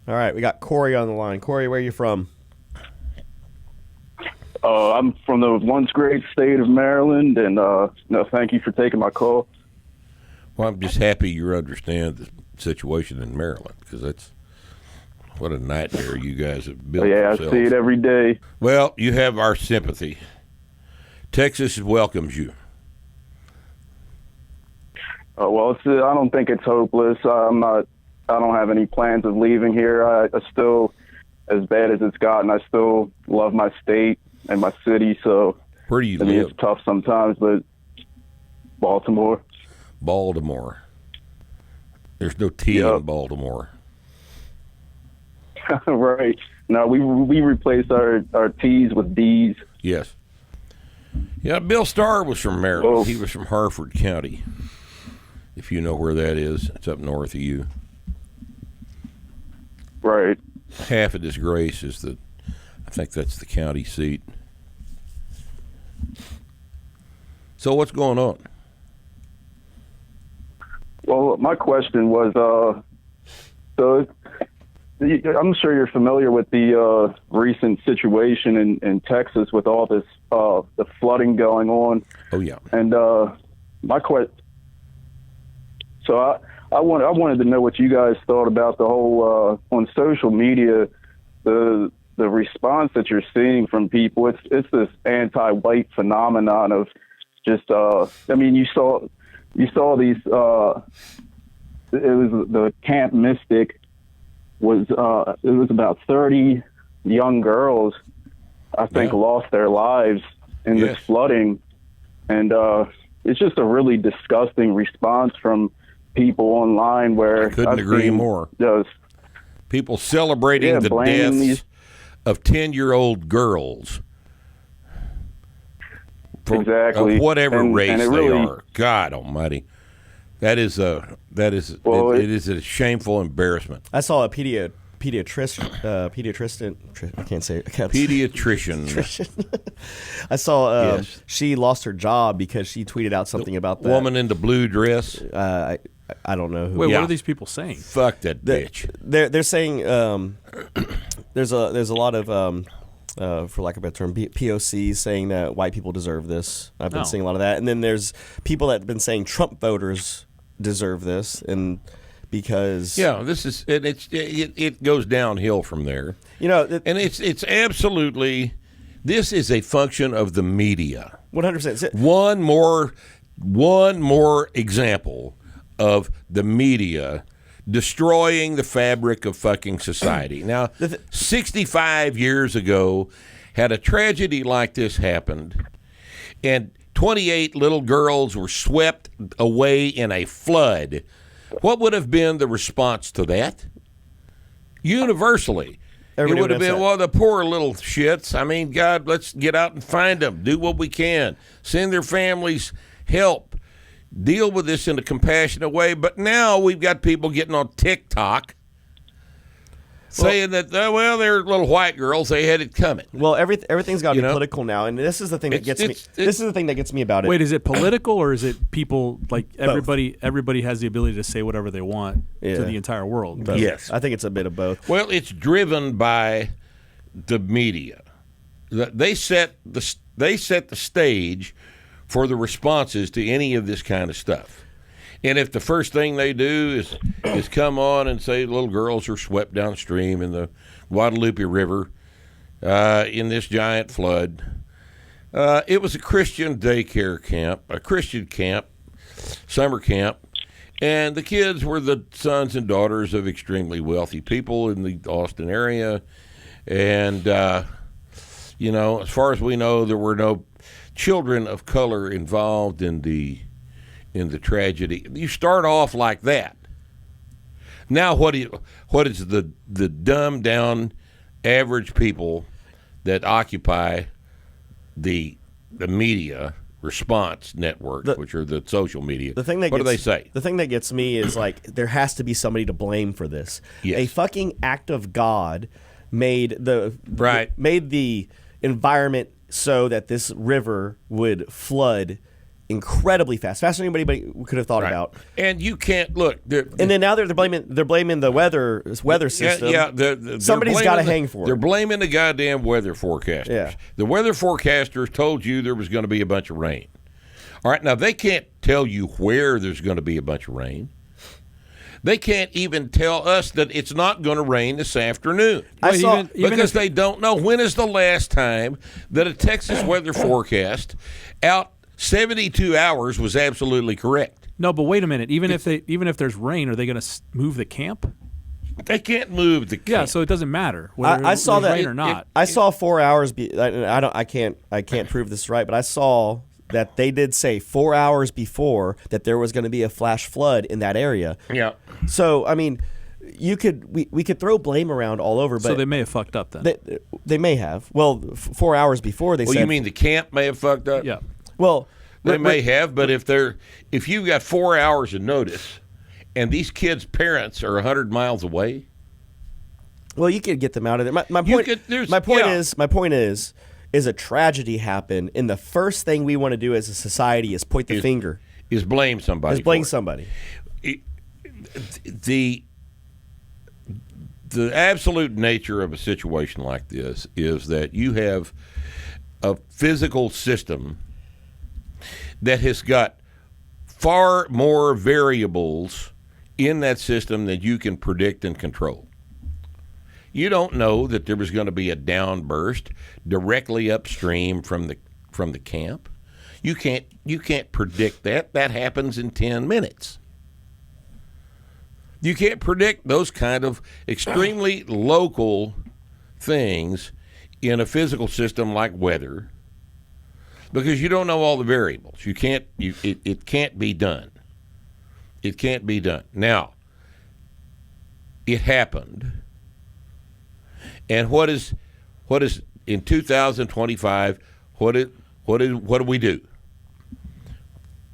All right, we got Corey on the line. Corey, where are you from? I'm from the once great state of Maryland, and no, thank you for taking my call. Well, I'm just happy you understand the situation in Maryland, because that's what a nightmare you guys have built Yeah, yourselves. I see it every day. Well, you have our sympathy. Texas welcomes you. Well, I don't think it's hopeless. I don't have any plans of leaving here. I still, as bad as it's gotten, I still love my state and my city. So, Where do you I mean, live? it's tough sometimes, but Baltimore. Baltimore. There's no T in Baltimore. Right. No, we replaced our T's with D's. Yes. Yeah, Bill Starr was from Maryland. Oh. He was from Harford County, if you know where that is. It's up north of you. Right. Half of Disgrace is I think that's the county seat. So what's going on? Well, my question was, so I'm sure you're familiar with the recent situation in Texas with all this the flooding going on. Oh yeah. And my question, so I wanted to know what you guys thought about the whole on social media, the response that you're seeing from people. It's this anti-white phenomenon of just I mean, you saw these it was the Camp Mystic was it was about 30 young girls, I think, lost their lives in this flooding, and it's just a really disgusting response from people online where I couldn't agree more. Just people celebrating the deaths of 10-year-old girls. Exactly. Of whatever and race it they really, are. God Almighty. It is a shameful embarrassment. I saw a pediatrician. I can't say it. Pediatrician. I saw Yes. she lost her job because she tweeted out something about that Woman in the blue dress. I don't know who. Wait, what are these people saying? Fuck that bitch. They're saying there's a lot of for lack of a better term, POC saying that white people deserve this. I've been seeing a lot of that, and then there's people that have been saying Trump voters deserve this, and because this is it goes downhill from there. And it's absolutely, this is a function of the media. 100%. One more example of the media destroying the fabric of fucking society. Now, 65 years ago, had a tragedy like this happened, and 28 little girls were swept away in a flood, what would have been the response to that? Universally. Everybody It would have been, upset. well, the poor little shits. I mean, God, let's get out and find them. Do what we can. Send their families help. Deal with this in a compassionate way. But now we've got people getting on TikTok saying that, well, they're little white girls. They had it coming. Well, everything's got to be political now, and this is the thing that gets me. This is the thing that gets me about it. Wait, is it political or is it people like everybody? Everybody has the ability to say whatever they want to the entire world. Both. Yes, I think it's a bit of both. Well, it's driven by the media. They set the stage for the responses to any of this kind of stuff. And if the first thing they do is come on and say little girls are swept downstream in the Guadalupe River in this giant flood, it was a Christian daycare camp, a Christian camp, summer camp, and the kids were the sons and daughters of extremely wealthy people in the Austin area. And, as far as we know, there were no children of color involved in the tragedy. You start off like that. Now, what is the dumbed down average people that occupy the media response network, which are the social media? The thing that what do they say? The thing that gets me is like there has to be somebody to blame for this. Yes. A fucking act of God made the environment so that this river would flood incredibly fast, faster than anybody could have thought about. And you can't look. And then now they're blaming the weather system. Yeah, somebody's got to hang for it. They're blaming the goddamn weather forecasters. Yeah. The weather forecasters told you there was going to be a bunch of rain. All right, now they can't tell you where there's going to be a bunch of rain. They can't even tell us that it's not going to rain this afternoon. Because they don't know. When is the last time that a Texas weather forecast out 72 hours was absolutely correct? No, but wait a minute. Even if there's rain, are they going to move the camp? They can't move the camp. Yeah, so it doesn't matter whether I saw there's that rain or not. I saw 4 hours. I can't prove this right, but I saw that they did say 4 hours before that there was going to be a flash flood in that area. Yeah. So I mean, we could throw blame around all over, but so they may have fucked up then. They may have. Well, 4 hours before they said. Well, you mean the camp may have fucked up? Yeah. Well, they may have, but if you've got 4 hours of notice, and these kids' parents are 100 miles away. Well, you could get them out of there. My point is a tragedy happened, and the first thing we want to do as a society is point the finger. Is blame somebody. Somebody. The absolute nature of a situation like this is that you have a physical system that has got far more variables in that system than you can predict and control. You don't know that there was going to be a downburst directly upstream from the camp. You can't predict that. That happens in 10 minutes. You can't predict those kind of extremely local things in a physical system like weather because you don't know all the variables. It can't be done. It can't be done. Now, it happened. And what is in 2025? What do we do?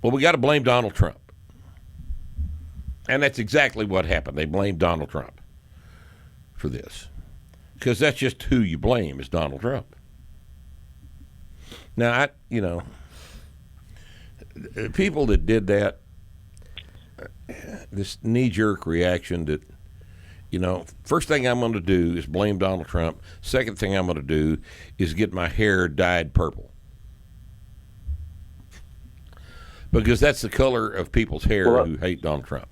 Well, we got to blame Donald Trump, and that's exactly what happened. They blamed Donald Trump for this because that's just who you blame is Donald Trump. Now, people that did that, this knee-jerk reaction that. First thing I'm going to do is blame Donald Trump. Second thing I'm going to do is get my hair dyed purple. Because that's the color of people's hair who hate Donald Trump.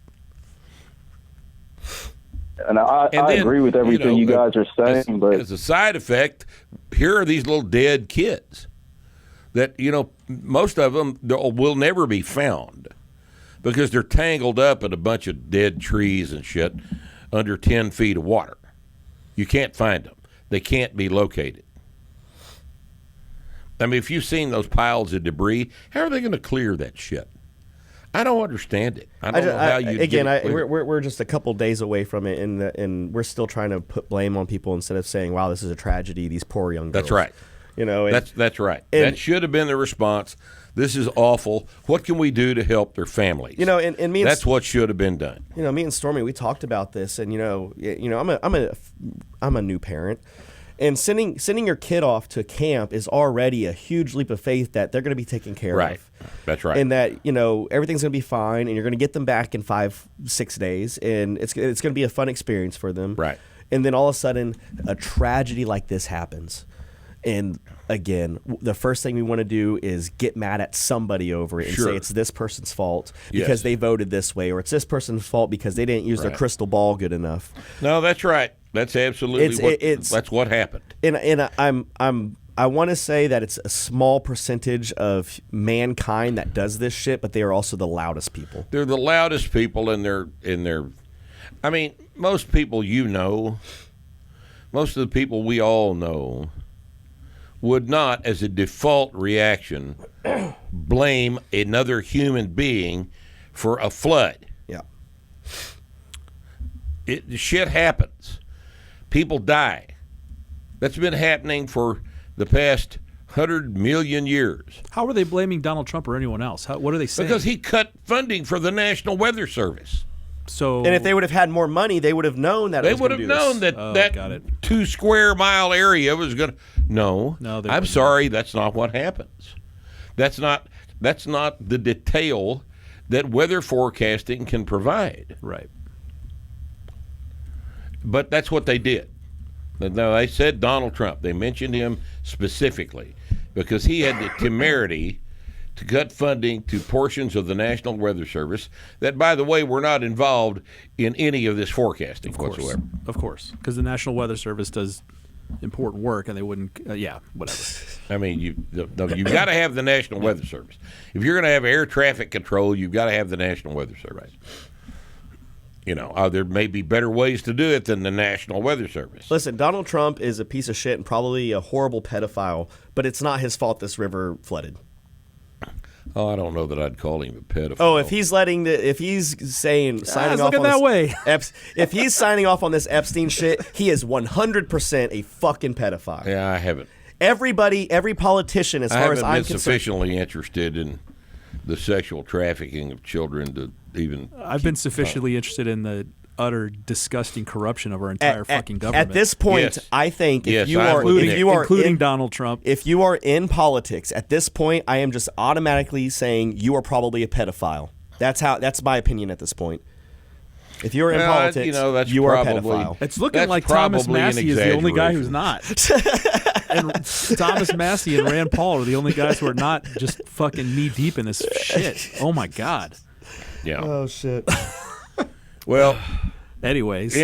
And I agree with everything you guys are saying. But as a side effect, here are these little dead kids that, most of them will never be found because they're tangled up in a bunch of dead trees and shit under 10 feet of water. You can't find them. They can't be located. I mean, if you've seen those piles of debris, how are they going to clear that shit? I don't understand it. I don't know how you again. We're just a couple days away from it, and we're still trying to put blame on people instead of saying, "Wow, this is a tragedy." These poor young girls. That's right. That's right. That should have been the response. This is awful. What can we do to help their families? And me. That's what should have been done. Me and Stormy, we talked about this, and I'm a new parent, and sending your kid off to camp is already a huge leap of faith that they're going to be taken care of. That's right. And that everything's going to be fine, and you're going to get them back in 5-6 days, and it's going to be a fun experience for them. Right. And then all of a sudden, a tragedy like this happens. And again, the first thing we want to do is get mad at somebody over it and say it's this person's fault because they voted this way, or it's this person's fault because they didn't use their crystal ball good enough. No, that's right. That's absolutely that's what happened. And I want to say that it's a small percentage of mankind that does this shit, but they are also the loudest people. They're the loudest people in their. I mean, most people most of the people we all know would not, as a default reaction, blame another human being for a flood. Yeah. Shit happens. People die. That's been happening for the past 100 million years. How are they blaming Donald Trump or anyone else? What are they saying? Because he cut funding for the National Weather Service. And if they would have had more money, they would have known that. They would have known that 2 square mile area was going to. No, I'm sorry, that's not what happens. That's not. That's not the detail that weather forecasting can provide. Right. But that's what they did. Now, they said Donald Trump. They mentioned him specifically because he had the temerity to cut funding to portions of the National Weather Service that, by the way, were not involved in any of this forecasting whatsoever. Of course. Because the National Weather Service does important work, and they wouldn't, whatever. I mean, you've got to have the National Weather Service. If you're going to have air traffic control, you've got to have the National Weather Service. Right. You know, there may be better ways to do it than the National Weather Service. Listen, Donald Trump is a piece of shit and probably a horrible pedophile, but it's not his fault this river flooded. Oh, I don't know that I'd call him a pedophile. Oh, if he's signing off on that way. If he's signing off on this Epstein shit, he is 100% a fucking pedophile. Yeah, I haven't. Every politician, as far as I'm concerned, sufficiently interested in the sexual trafficking of children to even. I've been sufficiently interested in the utter disgusting corruption of our entire fucking government. At this point, yes. I think including Donald Trump, if you are in politics at this point, I am just automatically saying you are probably a pedophile. That's my opinion at this point. If you're in politics, you are a pedophile. It's looking like Thomas Massey is the only guy who's not. And Thomas Massey and Rand Paul are the only guys who are not just fucking knee deep in this shit. Oh my God. Yeah. Oh shit. Well, anyways,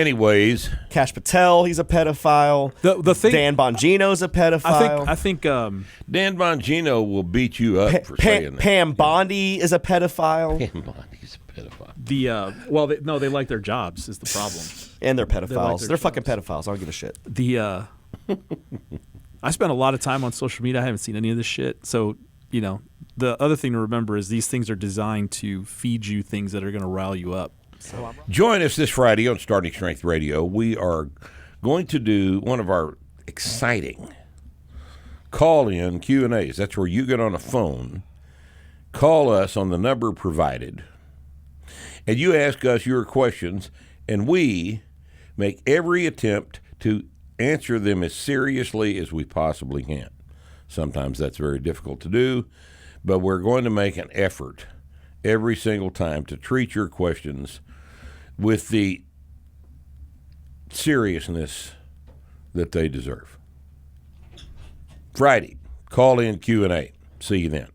Kash Patel, he's a pedophile. The thing, Dan Bongino's a pedophile. I think Dan Bongino will beat you up for saying that. Pam Bondi is a pedophile. Pam Bondi's a pedophile. They like their jobs is the problem. And they're pedophiles. They're fucking jobs. pedophiles. I don't give a shit. I spent a lot of time on social media. I haven't seen any of this shit. So, the other thing to remember is these things are designed to feed you things that are going to rile you up. Join us this Friday on Starting Strength Radio. We are going to do one of our exciting call-in Q&As. That's where you get on a phone, call us on the number provided, and you ask us your questions, and we make every attempt to answer them as seriously as we possibly can. Sometimes that's very difficult to do, but we're going to make an effort every single time to treat your questions with the seriousness that they deserve. Friday, call in Q&A. See you then.